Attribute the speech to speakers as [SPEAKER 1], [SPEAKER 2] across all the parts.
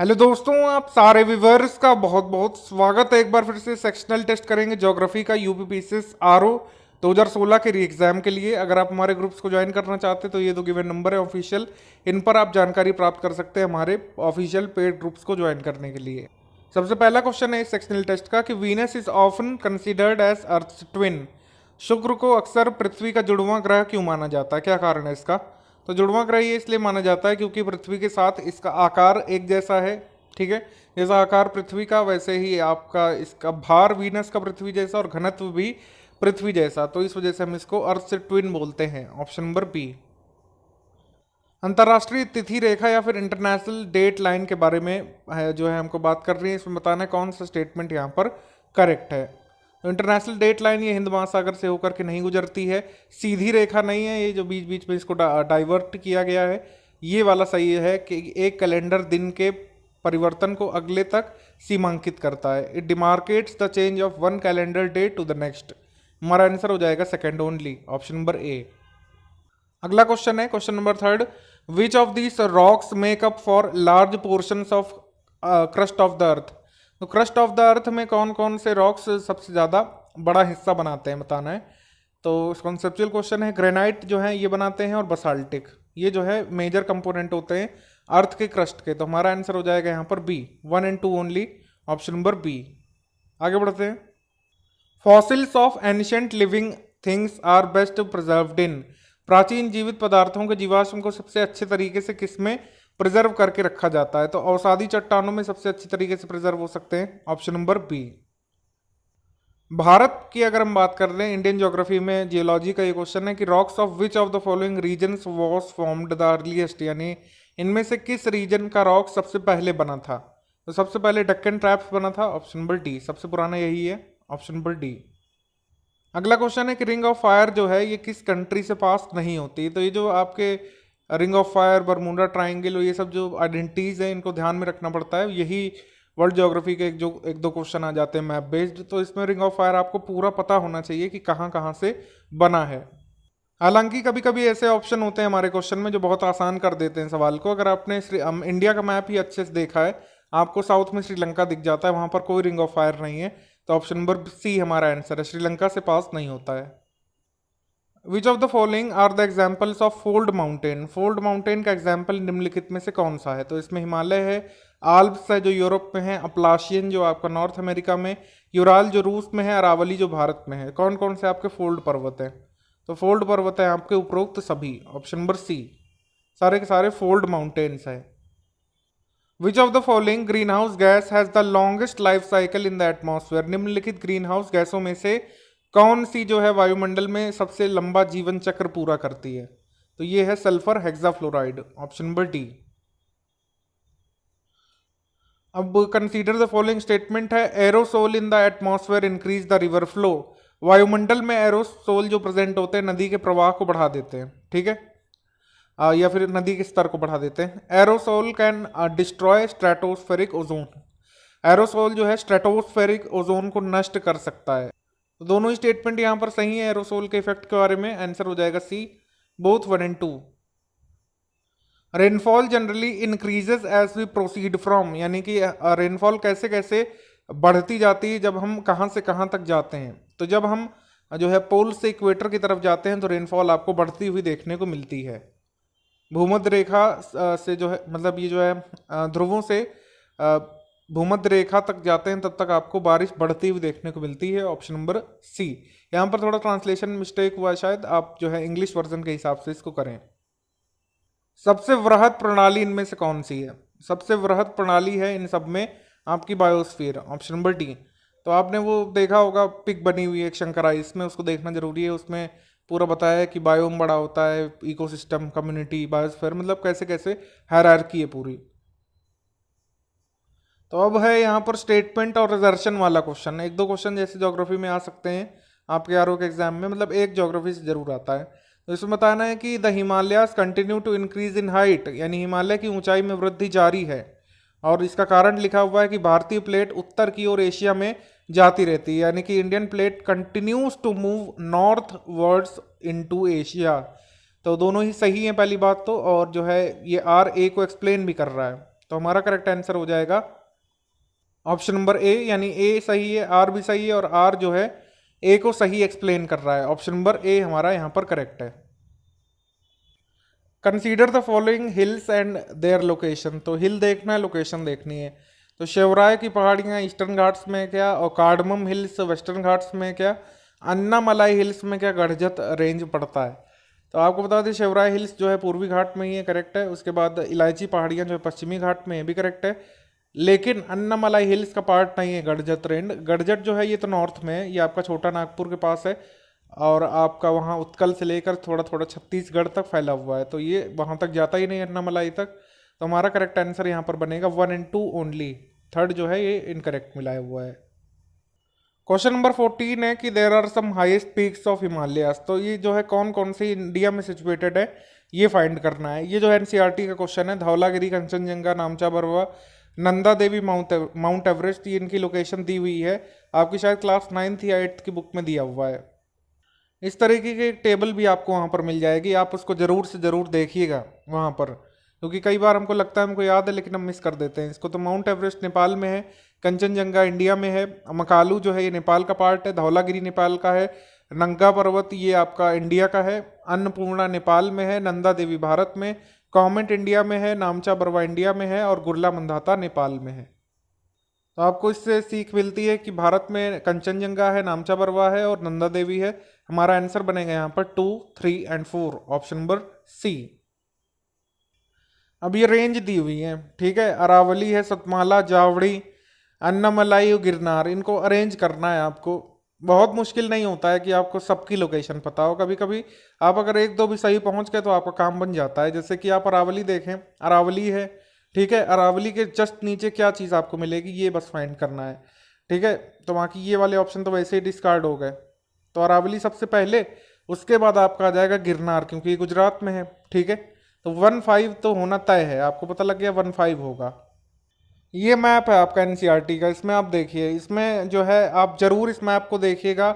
[SPEAKER 1] Hello दोस्तों, आप सारे व्यूवर्स का बहुत बहुत स्वागत है। एक बार फिर से सेक्शनल टेस्ट करेंगे ज्योग्राफी का यूपीपीसीएस आरओ 2016 के री एग्जाम के लिए। अगर आप हमारे ग्रुप्स को ज्वाइन करना चाहते हैं तो ये दो गिवन नंबर है ऑफिशियल, इन पर आप जानकारी प्राप्त कर सकते हैं हमारे ऑफिशियल पेड ग्रुप्स को ज्वाइन करने के लिए। सबसे पहला क्वेश्चन है इस सेक्शनल टेस्ट का कि Venus is often considered as earth twin. शुक्र को अक्सर पृथ्वी का जुड़वां ग्रह क्यों माना जाता है, क्या कारण है इसका? तो जुड़वां ग्रह ये इसलिए माना जाता है क्योंकि पृथ्वी के साथ इसका आकार एक जैसा है। ठीक है, जैसा आकार पृथ्वी का वैसे ही आपका इसका भार वीनस का पृथ्वी जैसा और घनत्व भी पृथ्वी जैसा, तो इस वजह से हम इसको अर्थ से ट्विन बोलते हैं। Option number B. अंतर्राष्ट्रीय तिथि रेखा या फिर इंटरनेशनल डेट लाइन के बारे में है जो है हमको बात कर रही है, इसमें बताना है कौन सा स्टेटमेंट यहाँ पर करेक्ट है। तो इंटरनेशनल डेट लाइन ये हिंद महासागर से होकर के नहीं गुजरती है, सीधी रेखा नहीं है, ये जो बीच बीच में इसको डाइवर्ट किया गया है ये वाला सही है कि एक कैलेंडर दिन के परिवर्तन को अगले तक सीमांकित करता है। It demarcates the change of one calendar day to the next. हमारा आंसर हो जाएगा second only, option number A. अगला क्वेश्चन है question number third. Which of these rocks make up for large portions of crust of the earth. तो crust of the अर्थ में कौन कौन से रॉक्स सबसे ज़्यादा बड़ा हिस्सा बनाते हैं बताना है। तो कॉन्सेप्चुअल क्वेश्चन है। ग्रेनाइट जो है ये बनाते हैं और बसाल्टिक, ये जो है मेजर कंपोनेंट होते हैं अर्थ के क्रस्ट के। तो हमारा आंसर हो जाएगा यहाँ पर B, 1 and 2 only, option number B. आगे बढ़ते हैं। Fossils of ancient living things are best preserved in. प्राचीन जीवित पदार्थों के जीवाश्म को सबसे अच्छे तरीके से किसमें प्रिजर्व करके रखा जाता है? तो अवसादी चट्टानों में सबसे अच्छी तरीके से प्रिजर्व हो सकते हैं, ऑप्शन नंबर बी। भारत की अगर हम बात कर रहे हैं इंडियन ज्योग्राफी में जियोलॉजी का ये क्वेश्चन है कि rocks of which of the following regions was formed the earliest, यानी इनमें से किस रीजन का रॉक सबसे पहले बना था? तो सबसे पहले डक्कन ट्रैप्स बना था, ऑप्शन नंबर डी, सबसे पुराना यही है, ऑप्शन नंबर डी। अगला क्वेश्चन है कि रिंग ऑफ फायर जो है ये किस कंट्री से पास नहीं होती? तो ये जो आपके ring of fire, Bermuda triangle, ये सब जो आइडेंटिटीज हैं इनको ध्यान में रखना पड़ता है। यही वर्ल्ड ज्योग्राफी के एक दो क्वेश्चन आ जाते हैं मैप बेस्ड, तो इसमें रिंग ऑफ फायर आपको पूरा पता होना चाहिए कि कहाँ कहाँ से बना है। हालांकि कभी कभी ऐसे ऑप्शन होते हैं हमारे क्वेश्चन में जो बहुत आसान कर देते हैं सवाल को। अगर आपने इंडिया का मैप ही अच्छे से देखा है, आपको साउथ में श्रीलंका दिख जाता है, वहां पर कोई रिंग ऑफ फायर नहीं है, तो ऑप्शन नंबर सी हमारा आंसर है, श्रीलंका से पास नहीं होता है। Which of the following are the examples of fold mountain. Fold mountain का एग्जाम्पल निम्नलिखित में से कौन सा है? तो इसमें हिमालय है, आल्प्स है जो यूरोप में है, अपलाशियन जो आपका नॉर्थ अमेरिका में, यूराल जो रूस में है, अरावली जो भारत में है। कौन कौन से आपके फोल्ड पर्वत हैं? तो फोल्ड पर्वत है आपके उपरोक्त सभी, ऑप्शन नंबर सी, सारे के सारे फोल्ड माउंटेन्स है। Which of the following green house gas has the longest life cycle in the atmosphere. निम्नलिखित ग्रीन हाउस गैसों में से कौन सी जो है वायुमंडल में सबसे लंबा जीवन चक्र पूरा करती है? तो ये है sulphur hexafluoride, option number D. अब कंसीडर द फॉलोइंग स्टेटमेंट है। Aerosol in the atmosphere increase the river flow. वायुमंडल में एरोसोल जो प्रेजेंट होते हैं नदी के प्रवाह को बढ़ा देते हैं, ठीक है, या फिर नदी के स्तर को बढ़ा देते हैं। Aerosol can destroy stratospheric ozone. Aerosol जो है स्ट्रेटोस्फेरिक ओजोन को नष्ट कर सकता है। तो दोनों ही स्टेटमेंट यहाँ पर सही है एरोसोल के इफेक्ट के बारे में, आंसर हो जाएगा C, both 1 and 2। Rainfall generally increases as we proceed from, यानी कि रेनफॉल कैसे कैसे बढ़ती जाती है जब हम कहाँ से कहाँ तक जाते हैं? तो जब हम जो है पोल से इक्वेटर की तरफ जाते हैं तो रेनफॉल आपको बढ़ती हुई देखने को मिलती है। भूमध्य रेखा से जो है मतलब ये जो है ध्रुवों से भूमध्य रेखा तक जाते हैं तब तक आपको बारिश बढ़ती हुई देखने को मिलती है, ऑप्शन नंबर सी। यहाँ पर थोड़ा ट्रांसलेशन मिस्टेक हुआ है शायद, आप जो है इंग्लिश वर्जन के हिसाब से इसको करें। सबसे वृहद प्रणाली इनमें से कौन सी है? सबसे वृहद प्रणाली है इन सब में आपकी बायोस्फीयर, ऑप्शन नंबर डी। तो आपने वो देखा होगा पिक बनी हुई है एक शंकराई, इसमें उसको देखना जरूरी है, उसमें पूरा बताया है कि बायोम बड़ा होता है, इकोसिस्टम, कम्युनिटी, बायोस्फीयर, मतलब कैसे कैसे हायरार्की है पूरी। तो अब है यहाँ पर स्टेटमेंट और रिजर्शन वाला क्वेश्चन। एक दो क्वेश्चन जैसे ज्योग्राफी में आ सकते हैं आपके आरओ के एग्जाम में, मतलब एक ज्योग्राफी से जरूर आता है। तो इसमें बताना है कि the Himalayas continue to increase in height, यानी हिमालय की ऊंचाई में वृद्धि जारी है, और इसका कारण लिखा हुआ है कि भारतीय प्लेट उत्तर की ओर एशिया में जाती रहती है, यानी कि Indian plate continues to move northwards into Asia. तो दोनों ही सही है पहली बात तो, और जो है ये आर ए को एक्सप्लेन भी कर रहा है। तो तो हमारा करेक्ट आंसर हो जाएगा ऑप्शन नंबर ए, यानी ए सही है, आर भी सही है, और आर जो है ए को सही एक्सप्लेन कर रहा है। ऑप्शन नंबर ए हमारा यहाँ पर करेक्ट है। Consider the following hills and their location, तो हिल देखना है, लोकेशन देखनी है। तो शिवराय की पहाड़ियाँ ईस्टर्न घाट्स में क्या, और कार्डमम हिल्स वेस्टर्न घाट्स में क्या, अन्नामलाई हिल्स में क्या गढ़जत रेंज पड़ता है। तो आपको बता दें शिवराय हिल्स जो है पूर्वी घाट में ही है, करेक्ट है। उसके बाद इलायची पहाड़ियाँ जो है पश्चिमी घाट में है, भी करेक्ट है। लेकिन अन्नामलाई हिल्स का पार्ट नहीं है गढ़जत रेंज। गढ़जत जो है ये तो नॉर्थ में है, ये आपका छोटा नागपुर के पास है, और आपका वहाँ उत्कल से लेकर थोड़ा थोड़ा छत्तीसगढ़ तक फैला हुआ है, तो ये वहाँ तक जाता ही नहीं है अन्नामलाई तक। तो हमारा करेक्ट आंसर यहाँ पर बनेगा 1 and 2 ओनली। थर्ड जो है ये इनकरेक्ट मिलाया हुआ है। क्वेश्चन नंबर 14 है कि there are some highest peaks of Himalayas, तो ये जो है कौन कौन सी इंडिया में सिचुएटेड है ये फाइंड करना है। ये जो है एनसीईआरटी का क्वेश्चन है। धौलागिरी, कंचनजंगा, नामचा बरवा, नंदा देवी, माउंट एवरेस्ट, ये इनकी लोकेशन दी हुई है। आपकी शायद क्लास 9th या 8th की बुक में दिया हुआ है। इस तरीके की एक टेबल भी आपको वहाँ पर मिल जाएगी, आप उसको ज़रूर से ज़रूर देखिएगा वहाँ पर, क्योंकि कई बार हमको लगता है हमको याद है लेकिन हम मिस कर देते हैं इसको। तो माउंट एवरेस्ट नेपाल में है, कंचनजंगा इंडिया में है, मकालू जो है ये नेपाल का पार्ट है, धौलागिरी नेपाल का है, नंगा पर्वत ये आपका इंडिया का है, अन्नपूर्णा नेपाल में है, नंदा देवी भारत में, कॉमेट इंडिया में है, नामचा बरवा इंडिया में है, और गुरला मंदाता नेपाल में है। तो आपको इससे सीख मिलती है कि भारत में कंचनजंगा है, नामचा बरवा है, और नंदा देवी है। हमारा आंसर बनेगा यहाँ पर 2, 3 and 4, ऑप्शन नंबर सी। अब ये रेंज दी हुई है, ठीक है, अरावली है, सतमाला, जावड़ी, अन्नामलाई और गिरनार, इनको अरेंज करना है आपको। बहुत मुश्किल नहीं होता है कि आपको सबकी लोकेशन पता हो। कभी कभी आप अगर एक दो भी सही पहुंच गए तो आपका काम बन जाता है। जैसे कि आप अरावली देखें, अरावली है, ठीक है, अरावली के जस्ट नीचे क्या चीज़ आपको मिलेगी ये बस फाइंड करना है, ठीक है। तो बाकी ये वाले ऑप्शन तो वैसे ही डिस्कार्ड हो गए। तो अरावली सबसे पहले, उसके बाद आपका आ जाएगा गिरनार, क्योंकि ये गुजरात में है, ठीक है। तो 1-5 तो होना तय है, आपको पता लग गया 1-5 होगा। ये मैप है आपका एनसीईआरटी का, इसमें आप देखिए, इसमें जो है आप जरूर इस मैप को देखिएगा,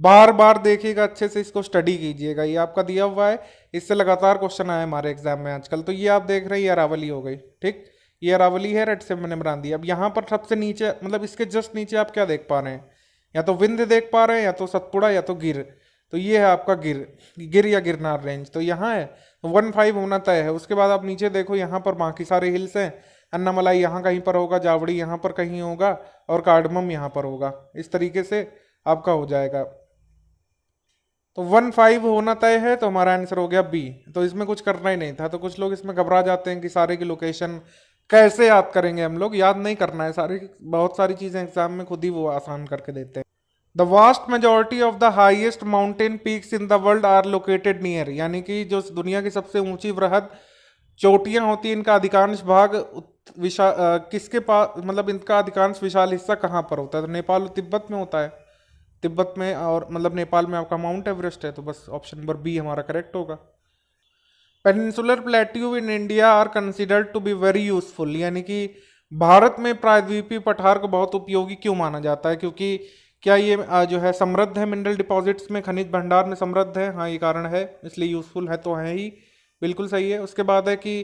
[SPEAKER 1] बार बार देखिएगा, अच्छे से इसको स्टडी कीजिएगा। ये आपका दिया हुआ है, इससे लगातार क्वेश्चन आए हमारे एग्जाम में आजकल। तो ये आप देख रहे हैं, ये अरावली हो गई, ठीक, ये अरावली है, रेड से मैंने बना दिया। अब यहाँ पर सबसे नीचे, मतलब इसके जस्ट नीचे आप क्या देख पा रहे हैं, या तो विंध्य देख पा रहे हैं, या तो सतपुड़ा, या तो गिर। तो ये है आपका गिर या गिरनार रेंज, तो यहाँ है 1-5 होना तय है। उसके बाद आप नीचे देखो, यहाँ पर बाकी सारे हिल्स हैं, अन्नामलाई यहाँ कहीं पर होगा, जावड़ी यहाँ पर कहीं होगा, और कार्डमम यहाँ पर होगा। इस तरीके से आपका हो जाएगा। तो 1-5 होना तय है, तो हमारा आंसर हो गया बी। तो इसमें कुछ करना ही नहीं था। तो कुछ लोग इसमें घबरा जाते हैं कि सारे की लोकेशन कैसे याद करेंगे हम लोग, याद नहीं करना है सारी, बहुत सारी चीज़ें एग्जाम में खुद ही वो आसान करके देते हैं। The vast majority of the highest mountain peaks in the world are located near, यानी कि जो दुनिया की सबसे ऊंची वृहद चोटियां होती हैं, इनका अधिकांश भाग किसके पास, मतलब इनका अधिकांश विशाल हिस्सा कहाँ पर होता है। तो नेपाल और तिब्बत में होता है, तिब्बत में, और मतलब नेपाल में आपका माउंट एवरेस्ट है। तो बस ऑप्शन नंबर बी हमारा करेक्ट होगा। Peninsular plateau in India are considered to be very useful, यानी कि भारत में प्रायद्वीपीय पठार को बहुत उपयोगी क्यों माना जाता है, क्योंकि क्या ये जो है समृद्ध है मिनरल डिपॉजिट्स में, खनिज भंडार में समृद्ध है। हाँ, ये कारण है, इसलिए यूजफुल है, तो है ही, बिल्कुल सही है। उसके बाद है कि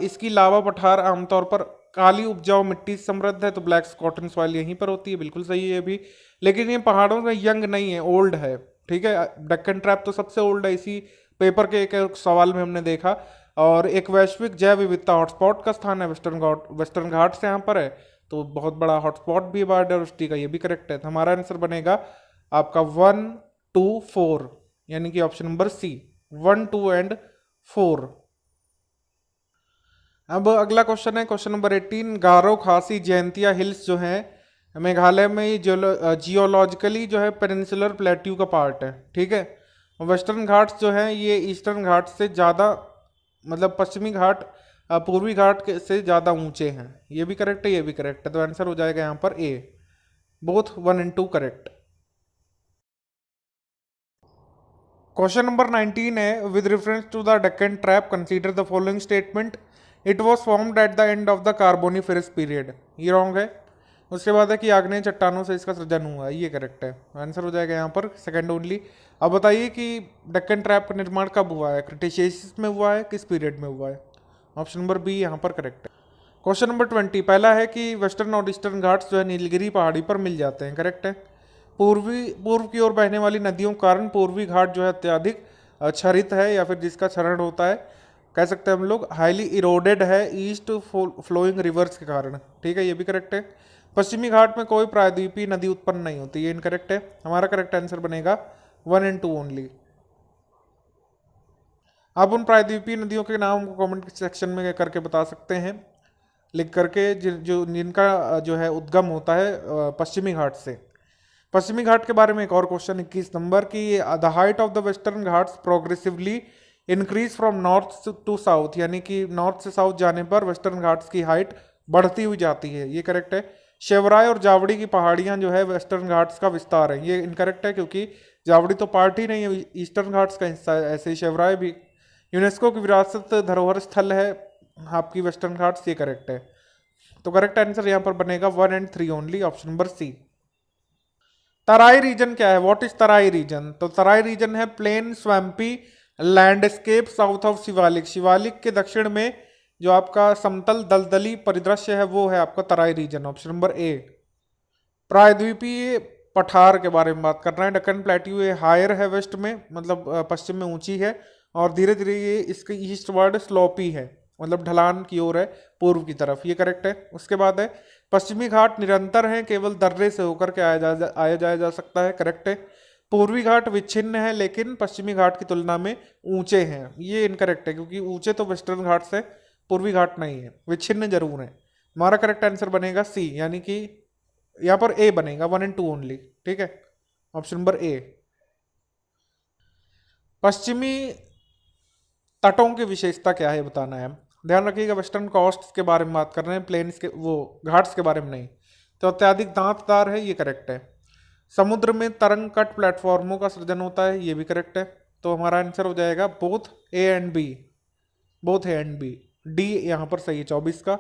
[SPEAKER 1] इसकी लावा पठार आमतौर पर काली उपजाऊ मिट्टी से समृद्ध है, तो ब्लैक कॉटन सॉइल यहीं पर होती है, बिल्कुल सही है भी। लेकिन ये पहाड़ों में यंग नहीं है, ओल्ड है, ठीक है। डेक्कन ट्रैप तो सबसे ओल्ड है, इसी पेपर के एक सवाल में हमने देखा। और एक वैश्विक जैव विविधता हॉटस्पॉट का स्थान है, वेस्टर्न घाट से यहाँ पर है, तो बहुत बड़ा हॉटस्पॉट भी है बायोडाइवर्सिटी का, ये भी करेक्ट है। तो हमारा आंसर बनेगा आपका 1, 2, 4, यानी कि ऑप्शन नंबर सी, 1, 2 and 4। अब अगला क्वेश्चन है क्वेश्चन नंबर 18। गारो खासी जयंतिया हिल्स जो है मेघालय में जियोलॉजिकली जो है पेनिनसुलर प्लेट्यू का पार्ट है, ठीक है। वेस्टर्न घाट्स जो है ये ईस्टर्न घाट से ज़्यादा, मतलब पश्चिमी घाट पूर्वी घाट से ज़्यादा ऊंचे हैं। ये भी करेक्ट है, ये भी करेक्ट है, तो आंसर हो जाएगा यहाँ पर A, both 1 and 2 correct. Question number 19 है, with reference to the Deccan trap consider the following statement, it was formed at the end of the carboniferous period, ये रॉन्ग है। उसके बाद है कि आग्नेय चट्टानों से इसका सृजन हुआ है, ये करेक्ट है, आंसर हो जाएगा यहाँ पर सेकंड ओनली। अब बताइए कि डेक्कन ट्रैप का निर्माण कब हुआ है, क्रिटेशियस में हुआ है, किस पीरियड में हुआ है। ऑप्शन नंबर बी यहाँ पर करेक्ट है। क्वेश्चन नंबर 20 पहला है कि वेस्टर्न और ईस्टर्न घाट्स जो है नीलगिरी पहाड़ी पर मिल जाते हैं, करेक्ट है। पूर्व की ओर बहने वाली नदियों के कारण पूर्वी घाट जो है अत्यधिक क्षरित है, या फिर जिसका क्षरण होता है, कह सकते हैं हम लोग हाईली इरोडेड है ईस्ट फ्लोइंग रिवर्स के कारण, ठीक है, ये भी करेक्ट है। पश्चिमी घाट में कोई प्रायद्वीपीय नदी उत्पन्न नहीं होती, ये इनकरेक्ट है। हमारा करेक्ट आंसर बनेगा 1 एंड 2 ओनली। आप उन प्रायद्वीपीय नदियों के नाम को कमेंट सेक्शन में करके बता सकते हैं, लिख करके, जिनका जो है उद्गम होता है पश्चिमी घाट से। पश्चिमी घाट के बारे में एक और क्वेश्चन 21 नंबर की, the height of the Western Ghats progressively increase from north to south, यानी कि नॉर्थ से साउथ जाने पर वेस्टर्न घाट्स की हाइट बढ़ती हुई जाती है, ये करेक्ट है। शेवराय और जावड़ी की पहाड़ियां जो है वेस्टर्न घाट्स का विस्तार है, ये इनकरेक्ट है, क्योंकि जावड़ी तो पार्ट ही नहीं है ईस्टर्न घाट्स का हिस्सा है, ऐसे ही शेवराय भी। यूनेस्को की विरासत धरोहर स्थल है आपकी वेस्टर्न घाट्स, ये करेक्ट है। तो करेक्ट आंसर यहाँ पर बनेगा 1 and 3 only, option number C. Terai region क्या है, व्हाट इज तराई रीजन? तो तराई रीजन है plain swampy landscape south of Shivalik. Shivalik के दक्षिण में जो आपका समतल दलदली परिदृश्य है वो है आपका तराई रीजन, ऑप्शन नंबर ए। प्रायद्वीपीय पठार के बारे में बात कर रहे हैं। डक्कन प्लेट्यू ये हायर है वेस्ट में, मतलब पश्चिम में ऊंची है, और धीरे धीरे ये इसके ईस्ट वर्ड स्लोपी है, मतलब ढलान की ओर है पूर्व की तरफ, ये करेक्ट है। उसके बाद है पश्चिमी घाट निरंतर हैं, केवल दर्रे से होकर के आया जाया जा सकता है, करेक्ट है। पूर्वी घाट विच्छिन्न है लेकिन पश्चिमी घाट की तुलना में ऊंचे हैं, ये इनकरेक्ट है, क्योंकि ऊंचे तो वेस्टर्न घाट से, पूर्वी घाट नहीं है, विच्छिन्न जरूर है। हमारा करेक्ट आंसर बनेगा सी, यानी कि यहाँ पर ए बनेगा 1 एंड 2 ओनली, ठीक है, ऑप्शन नंबर ए। पश्चिमी तटों की विशेषता क्या है बताना है। ध्यान रखिएगा, वेस्टर्न कोस्ट के बारे में बात कर रहे हैं, प्लेन्स के वो घाट्स के बारे में नहीं। तो अत्यधिक दांतदार है, ये करेक्ट है। समुद्र में तरंग कट प्लेटफॉर्मों का सृजन होता है, ये भी करेक्ट है। तो हमारा आंसर हो जाएगा both A and B, both A and B, D यहाँ पर सही है 24 का।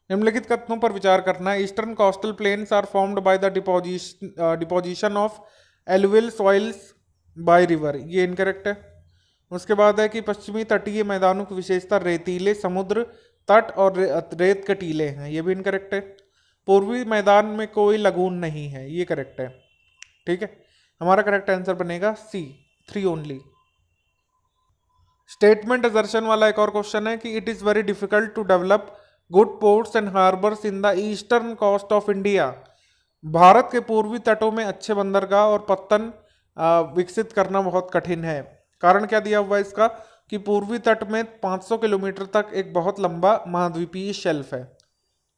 [SPEAKER 1] निम्नलिखित कथनों पर विचार करना है। Eastern coastal plains are formed by the deposition of alluvial soils by river, ये इनकरेक्ट है। उसके बाद है कि पश्चिमी तटीय मैदानों की विशेषता रेतीले समुद्र तट और रेत के टीले हैं, ये भी इनकरेक्ट है। पूर्वी मैदान में कोई लगून नहीं है, ये करेक्ट है, ठीक है। हमारा करेक्ट आंसर बनेगा सी, 3 ओनली। स्टेटमेंट असर्शन वाला एक और क्वेश्चन है कि it is very difficult to develop good ports and harbours in the eastern coast of India. Bharat के पूर्वी तटों में अच्छे बंदरगाह और पत्तन विकसित करना बहुत कठिन है। कारण क्या दिया हुआ है इसका, कि पूर्वी तट में 500 किलोमीटर तक एक बहुत लंबा महाद्वीपीय शेल्फ है।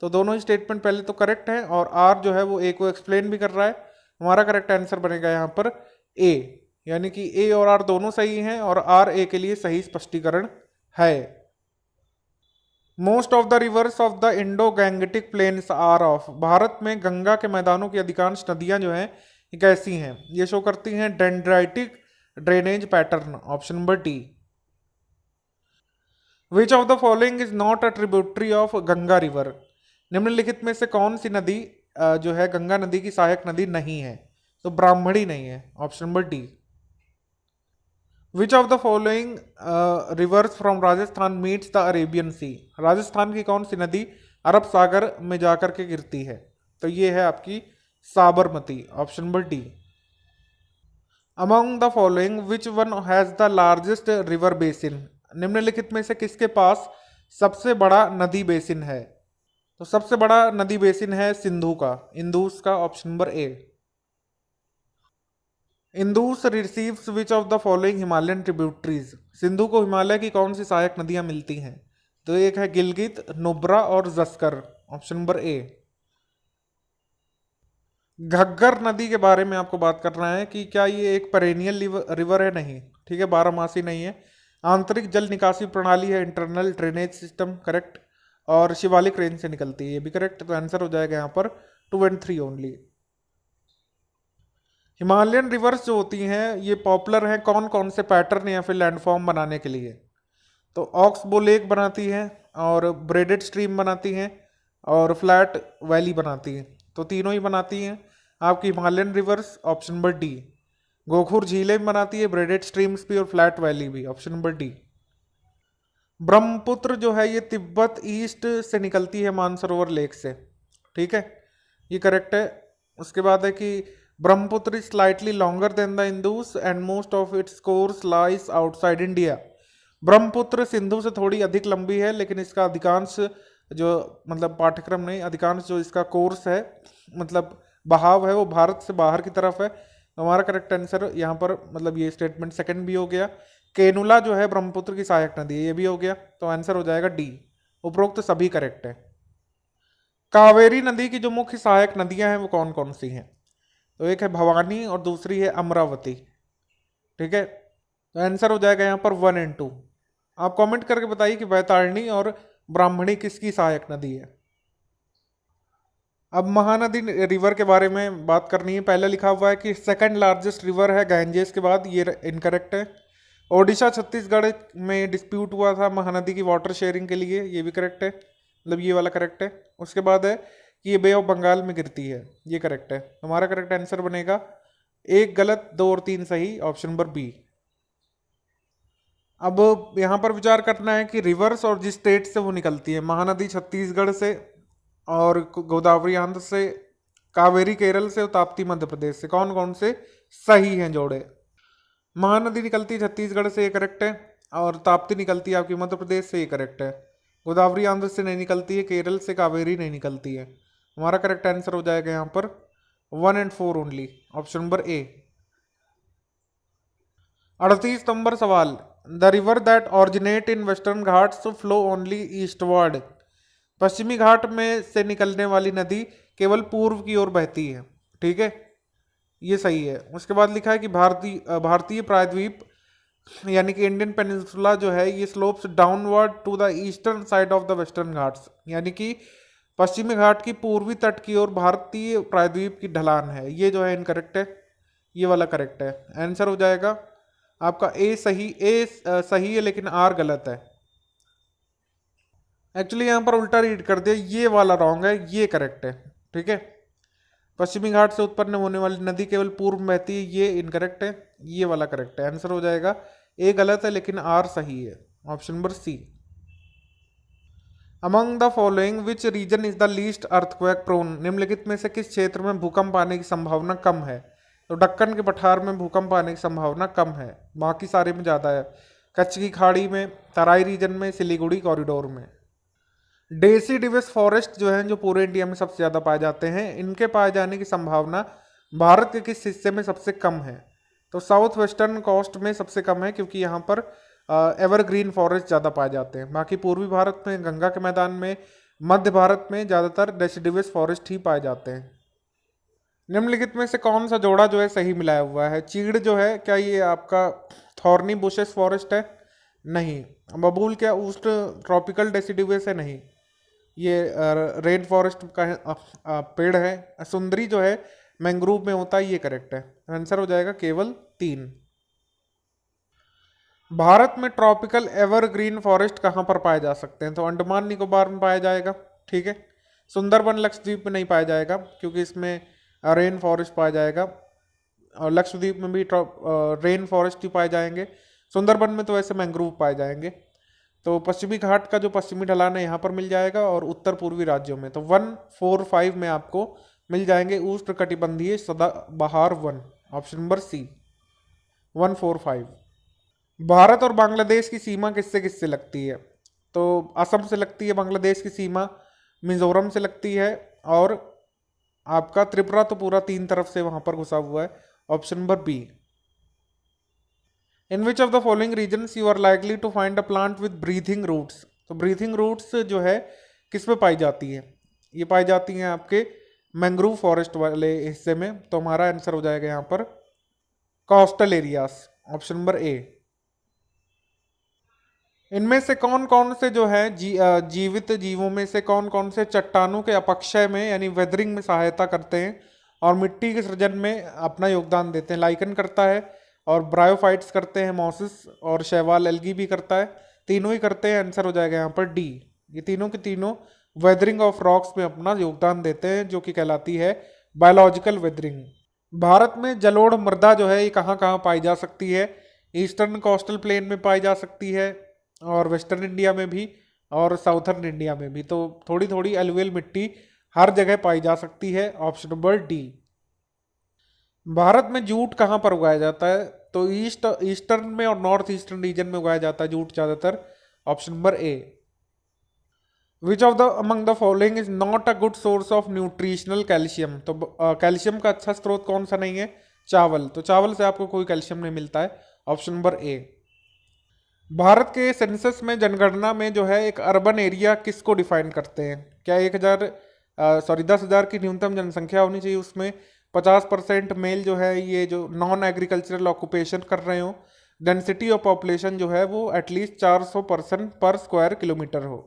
[SPEAKER 1] तो दोनों ही स्टेटमेंट पहले तो करेक्ट है, और आर जो है वो ए को एक्सप्लेन भी कर रहा है। हमारा करेक्ट आंसर बनेगा यहाँ पर ए, यानी कि ए और आर दोनों सही हैं, और आर ए के लिए सही स्पष्टीकरण है। Most of the rivers of the Indo Gangetic plains are of. Bharat में गंगा के मैदानों की अधिकांश नदियां जो हैं कैसी हैं, ये शो करती हैं dendritic drainage pattern, option number D. Which of the following is not a tributary of Ganga river. निम्नलिखित में से कौन सी नदी जो है गंगा नदी की सहायक नदी नहीं है, तो ब्राह्मणी नहीं है, option number D. Which of the following rivers from Rajasthan meets the Arabian sea. Rajasthan की कौन सी नदी अरब सागर में जाकर के गिरती है, तो ये है आपकी Sabarmati, option number D. Among the following which one has the largest river basin. निम्नलिखित में से किसके पास सबसे बड़ा नदी बेसिन है, तो सबसे बड़ा नदी बेसिन है सिंधु का, इंदुस का, option number A. Indus receives which of the following Himalayan tributaries. Sindhu को हिमालय की कौन सी सहायक नदियां मिलती हैं, तो एक है गिलगित, नुब्रा और जस्कर, ऑप्शन नंबर ए। घग्गर नदी के बारे में आपको बात करना है कि क्या ये एक पेरेनियल रिवर है, नहीं, ठीक है, बारहमासी नहीं है। आंतरिक जल निकासी प्रणाली है, इंटरनल ड्रेनेज सिस्टम, करेक्ट, और शिवालिक रेंज से निकलती है, ये भी करेक्ट। तो आंसर हो जाएगा यहाँ पर 2 एंड 3 ओनली। हिमालयन रिवर्स जो होती हैं ये पॉपुलर हैं कौन कौन से पैटर्न या फिर लैंडफॉर्म बनाने के लिए, तो ऑक्सबो लेक बनाती है, और ब्रेडेड स्ट्रीम बनाती हैं, और फ्लैट वैली बनाती है, तो तीनों ही बनाती हैं आपकी Himalayan rivers, option number D. गोखुर झीलें बनाती है, ब्रेडेड स्ट्रीम्स भी और फ्लैट वैली भी, ऑप्शन नंबर डी। ब्रह्मपुत्र जो है ये तिब्बत ईस्ट से निकलती है मानसरोवर लेक से, ठीक है, ये करेक्ट है। उसके बाद है कि Brahmaputra is slightly longer than the Indus and most of its course lies outside India. Brahmaputra Sindhu से थोड़ी अधिक लंबी है, लेकिन इसका अधिकांश जो मतलब पाठ्यक्रम नहीं, अधिकांश जो इसका कोर्स है मतलब बहाव है वो भारत से बाहर की तरफ है। हमारा करेक्ट आंसर यहाँ पर मतलब ये स्टेटमेंट सेकंड भी हो गया। केनुला जो है ब्रह्मपुत्र की सहायक नदी है, ये भी हो गया, तो आंसर हो जाएगा डी। उपरोक्त तो सभी करेक्ट है। कावेरी नदी की जो मुख्य सहायक नदियां हैं वो कौन कौन सी हैं? तो एक है भवानी और दूसरी है अमरावती, ठीक है, तो आंसर हो जाएगा यहाँ पर 1 और 2। आप कमेंट करके बताइए कि बैतारणी और ब्राह्मणी किसकी सहायक नदी है। अब महानदी रिवर के बारे में बात करनी है। पहले लिखा हुआ है कि सेकंड लार्जेस्ट रिवर है गैंजेस के बाद, ये इनकरेक्ट है। ओडिशा छत्तीसगढ़ में डिस्प्यूट हुआ था महानदी की वाटर शेयरिंग के लिए, ये भी करेक्ट है, मतलब ये वाला करेक्ट है। उसके बाद है कि ये बे ऑफ बंगाल में गिरती है, ये करेक्ट है। हमारा करेक्ट आंसर बनेगा एक गलत, 2 और 3 सही, ऑप्शन नंबर बी। अब यहाँ पर विचार करना है कि रिवर्स और जिस स्टेट से वो निकलती है, महानदी छत्तीसगढ़ से और गोदावरी आंध्र से, कावेरी केरल से और ताप्ती मध्य प्रदेश से, कौन कौन से सही हैं जोड़े। महानदी निकलती छत्तीसगढ़ से, ये करेक्ट है, और ताप्ती निकलती है आपकी मध्य प्रदेश से, ये करेक्ट है। गोदावरी आंध्र से नहीं निकलती है, केरल से कावेरी नहीं निकलती है। हमारा करेक्ट आंसर हो जाएगा यहाँ पर 1 और 4 only, option number A. 38 number सवाल, the river that originate in western Ghats flow only eastward. पश्चिमी घाट में से निकलने वाली नदी केवल पूर्व की ओर बहती है, ठीक है, ये सही है। उसके बाद लिखा है कि भारतीय प्रायद्वीप यानी कि इंडियन पेनिनसुला जो है ये slopes downward to the eastern side of the Western Ghats, यानी कि पश्चिमी घाट की पूर्वी तट की ओर भारतीय प्रायद्वीप की ढलान है, ये जो है इनकरेक्ट है, ये वाला करेक्ट है। आंसर हो जाएगा आपका ए सही, सही है लेकिन आर गलत है। एक्चुअली यहाँ पर उल्टा रीड कर दिया, ये वाला रॉन्ग है, ये करेक्ट है, ठीक है। पश्चिमी घाट से उत्पन्न होने वाली नदी केवल पूर्व में बहती है, ये इनकरेक्ट है, ये वाला करेक्ट है। आंसर हो जाएगा ए गलत है लेकिन आर सही है, option number C. Among the following which region is the least earthquake prone. निम्नलिखित में से किस क्षेत्र में भूकंप आने की संभावना कम है? तो दक्कन के पठार में भूकंप आने की संभावना कम है, बाकी सारे में ज़्यादा है। कच्छ की खाड़ी में, तराई रीजन में, सिलीगुड़ी कॉरिडोर में। डेसिडिवस फॉरेस्ट जो है जो पूरे इंडिया में सबसे ज़्यादा पाए जाते हैं, इनके पाए जाने की संभावना भारत के किस हिस्से में सबसे कम है? तो साउथ वेस्टर्न कोस्ट में सबसे कम है, क्योंकि यहाँ पर एवरग्रीन फॉरेस्ट ज़्यादा पाए जाते हैं। बाकी पूर्वी भारत में, गंगा के मैदान में, मध्य भारत में ज़्यादातर डेसिडिवस फॉरेस्ट ही पाए जाते हैं। निम्नलिखित में से कौन सा जोड़ा जो है सही मिलाया हुआ है? चीड़ जो है क्या ये आपका थॉर्नी बुशेस फॉरेस्ट है? नहीं। बबूल क्या ऊस्ट ट्रॉपिकल डेसिडिवस है? नहीं, ये रेन फॉरेस्ट का पेड़ है। सुंदरी जो है मैंग्रोव में होता है, ये करेक्ट है। आंसर हो जाएगा केवल 3। भारत में ट्रॉपिकल एवरग्रीन फॉरेस्ट कहाँ पर पाए जा सकते हैं? तो अंडमान निकोबार में पाया जाएगा, ठीक है। सुंदरबन लक्षद्वीप में नहीं पाया जाएगा क्योंकि इसमें रेन फॉरेस्ट पाया जाएगा, और लक्षद्वीप में भी रेन फॉरेस्ट ही पाए जाएंगे। सुंदरबन में तो वैसे मैंग्रोव पाए जाएंगे। तो पश्चिमी घाट का जो पश्चिमी ढलान है यहाँ पर मिल जाएगा, और उत्तर पूर्वी राज्यों में तो 1, 4, 5 में आपको मिल जाएंगे उष्ण कटिबंधीय सदाबहार वन, ऑप्शन नंबर सी 1, 4, 5। भारत और बांग्लादेश की सीमा किससे किससे लगती है? तो असम से लगती है बांग्लादेश की सीमा, मिजोरम से लगती है, और आपका त्रिपुरा तो पूरा 3 तरफ से वहां पर घुसा हुआ है, option number B. In which of the following regions you are likely to find a plant with breathing roots. तो ब्रीथिंग रूट्स जो है किस में पाई जाती है? ये पाई जाती हैं आपके मैंग्रोव फॉरेस्ट वाले हिस्से में, तो हमारा आंसर हो जाएगा यहाँ पर कोस्टल एरियाज, ऑप्शन नंबर ए। इनमें से कौन कौन से जो है जीवित जीवों में से कौन कौन से चट्टानों के अपक्षय में यानी वेदरिंग में सहायता करते हैं और मिट्टी के सृजन में अपना योगदान देते हैं? लाइकन करता है, और ब्रायोफाइट्स करते हैं, मॉसिस और शैवाल एल्गी भी करता है, तीनों ही करते हैं। आंसर हो जाएगा यहाँ पर डी। ये तीनों के तीनों वेदरिंग ऑफ रॉक्स में अपना योगदान देते हैं, जो कि कहलाती है बायोलॉजिकल वेदरिंग। भारत में जलोढ़ मृदा जो है ये कहाँ कहाँ पाई जा सकती है? ईस्टर्न कोस्टल प्लेन में पाई जा सकती है, और वेस्टर्न इंडिया में भी और साउथर्न इंडिया में भी। तो थोड़ी थोड़ी एलुवियल मिट्टी हर जगह पाई जा सकती है। Option number D. भारत में जूट कहाँ पर उगाया जाता है? तो ईस्टर्न में और नॉर्थ ईस्टर्न रीजन में उगाया जाता है जूट ज़्यादातर। Option number A. Which of the among the following is not a good source of nutritional calcium? तो कैल्शियम का अच्छा स्रोत कौन सा नहीं है? चावल। तो चावल से आपको कोई कैल्शियम नहीं मिलता है। ऑप्शन नंबर ए। भारत के सेंसस में जनगणना में जो है एक अर्बन एरिया किसको डिफाइन करते हैं? क्या 1,000 सॉरी 10,000 की न्यूनतम जनसंख्या होनी चाहिए, उसमें 50% मेल जो है ये जो नॉन एग्रीकल्चरल ऑक्यूपेशन कर रहे हो, डेंसिटी ऑफ पॉपुलेशन जो है वो एटलीस्ट 400 पर्सन पर स्क्वायर किलोमीटर हो।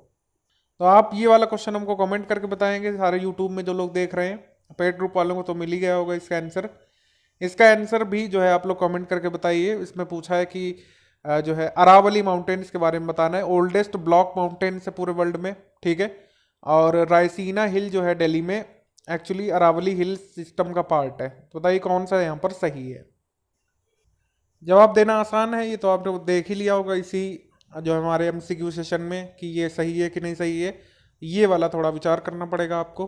[SPEAKER 1] तो आप ये वाला क्वेश्चन हमको कमेंट करके बताएंगे। सारे यूट्यूब में जो लोग देख रहे हैं, पेड ग्रुप वालों को तो मिल ही गया होगा इसका आंसर। इसका आंसर भी जो है आप लोग कमेंट करके बताइए। इसमें पूछा है कि जो है अरावली माउंटेन्स के बारे में बताना है। ओल्डेस्ट ब्लॉक माउंटेन्स है पूरे वर्ल्ड में, ठीक है। और रायसीना हिल जो है दिल्ली में एक्चुअली अरावली हिल सिस्टम का पार्ट है। तो बताइए कौन सा यहाँ पर सही है। जवाब देना आसान है ये तो आपने देख ही लिया होगा इसी जो हमारे एमसीक्यू सेशन में कि ये सही है कि नहीं सही है। ये वाला थोड़ा विचार करना पड़ेगा आपको।